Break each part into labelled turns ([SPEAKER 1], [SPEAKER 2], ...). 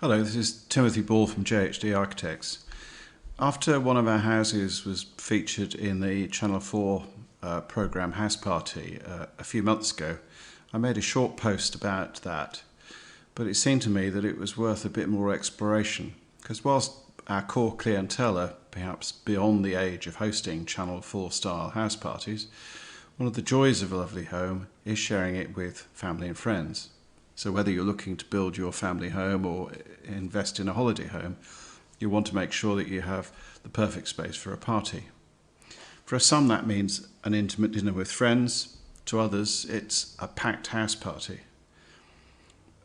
[SPEAKER 1] Hello, this is Timothy Ball from JHD Architects. After one of our houses was featured in the Channel 4 programme House Party a few months ago, I made a short post about that, but it seemed to me that it was worth a bit more exploration, because whilst our core clientele are perhaps beyond the age of hosting Channel 4 style house parties, one of the joys of a lovely home is sharing it with family and friends. So whether you're looking to build your family home or invest in a holiday home, you want to make sure that you have the perfect space for a party. For some, that means an intimate dinner with friends. To others, it's a packed house party.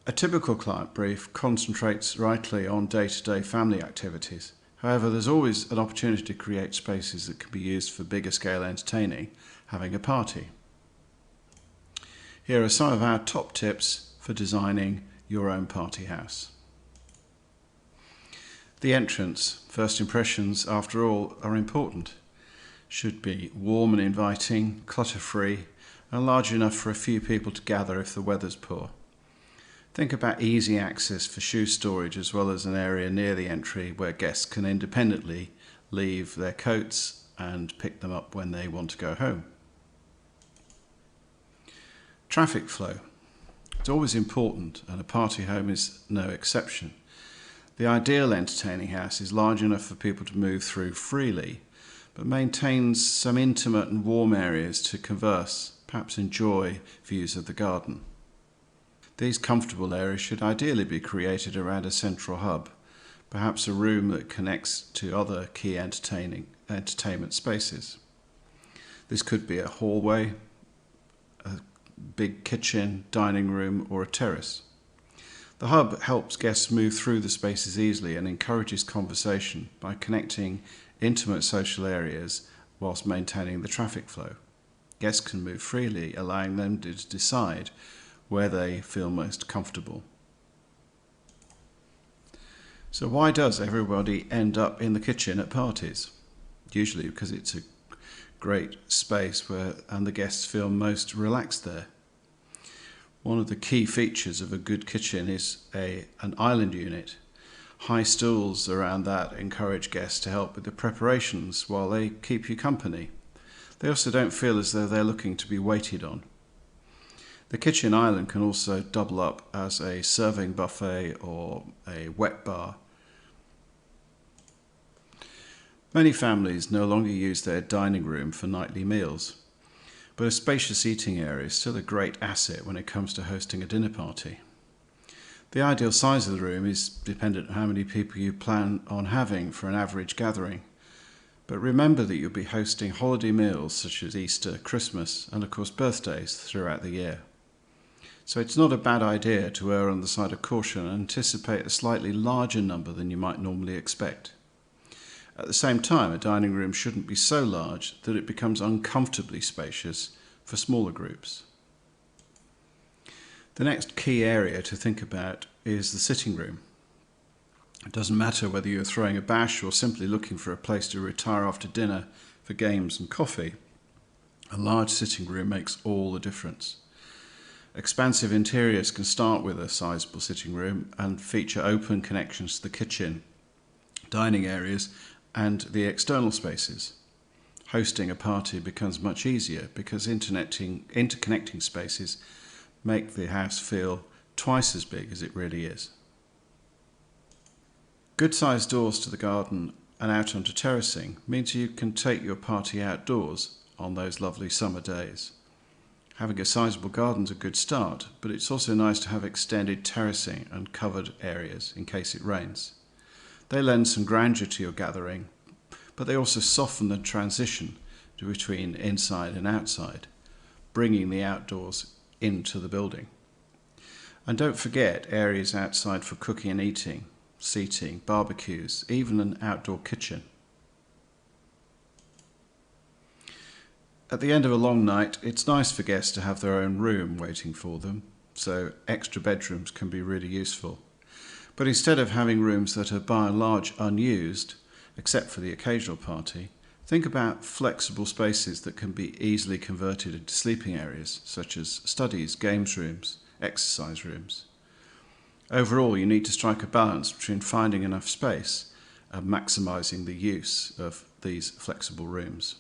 [SPEAKER 1] A typical client brief concentrates rightly on day-to-day family activities. However, there's always an opportunity to create spaces that can be used for bigger scale entertaining, having a party. Here are some of our top tips for designing your own party house. The entrance, first impressions after all, are important. Should be warm and inviting, clutter-free, and large enough for a few people to gather if the weather's poor. Think about easy access for shoe storage as well as an area near the entry where guests can independently leave their coats and pick them up when they want to go home. Traffic flow. It's always important, and a party home is no exception. The ideal entertaining house is large enough for people to move through freely, but maintains some intimate and warm areas to converse, perhaps enjoy views of the garden. These comfortable areas should ideally be created around a central hub, perhaps a room that connects to other key entertainment spaces. This could be a hallway, a big kitchen, dining room, or a terrace. The hub helps guests move through the spaces easily and encourages conversation by connecting intimate social areas whilst maintaining the traffic flow. Guests can move freely, allowing them to decide where they feel most comfortable. So why does everybody end up in the kitchen at parties? Usually because it's a great space and the guests feel most relaxed there. One of the key features of a good kitchen is an island unit. High stools around that encourage guests to help with the preparations while they keep you company. They also don't feel as though they're looking to be waited on. The kitchen island can also double up as a serving buffet or a wet bar. Many families no longer use their dining room for nightly meals, but a spacious eating area is still a great asset when it comes to hosting a dinner party. The ideal size of the room is dependent on how many people you plan on having for an average gathering. But remember that you'll be hosting holiday meals such as Easter, Christmas, and of course birthdays throughout the year. So it's not a bad idea to err on the side of caution and anticipate a slightly larger number than you might normally expect. At the same time, a dining room shouldn't be so large that it becomes uncomfortably spacious for smaller groups. The next key area to think about is the sitting room. It doesn't matter whether you're throwing a bash or simply looking for a place to retire after dinner for games and coffee. A large sitting room makes all the difference. Expansive interiors can start with a sizable sitting room and feature open connections to the kitchen, dining areas, and the external spaces. Hosting a party becomes much easier because interconnecting spaces make the house feel twice as big as it really is. Good sized doors to the garden and out onto terracing means you can take your party outdoors on those lovely summer days. Having a sizable garden is a good start, but it's also nice to have extended terracing and covered areas in case it rains. They lend some grandeur to your gathering, but they also soften the transition between inside and outside, bringing the outdoors into the building. And don't forget areas outside for cooking and eating, seating, barbecues, even an outdoor kitchen. At the end of a long night, it's nice for guests to have their own room waiting for them, so extra bedrooms can be really useful. But instead of having rooms that are by and large unused, except for the occasional party, think about flexible spaces that can be easily converted into sleeping areas, such as studies, games rooms, exercise rooms. Overall, you need to strike a balance between finding enough space and maximising the use of these flexible rooms.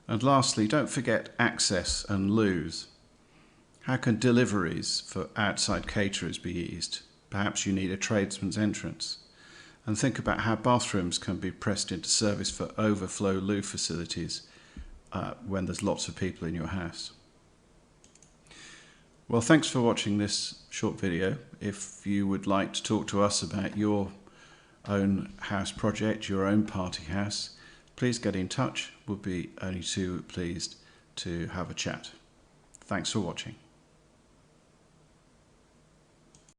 [SPEAKER 1] And lastly, don't forget access and loos. How can deliveries for outside caterers be eased? Perhaps you need a tradesman's entrance. And think about how bathrooms can be pressed into service for overflow loo facilities when there's lots of people in your house. Well, thanks for watching this short video. If you would like to talk to us about your own house project, your own party house, please get in touch. We'll be only too pleased to have a chat. Thanks for watching.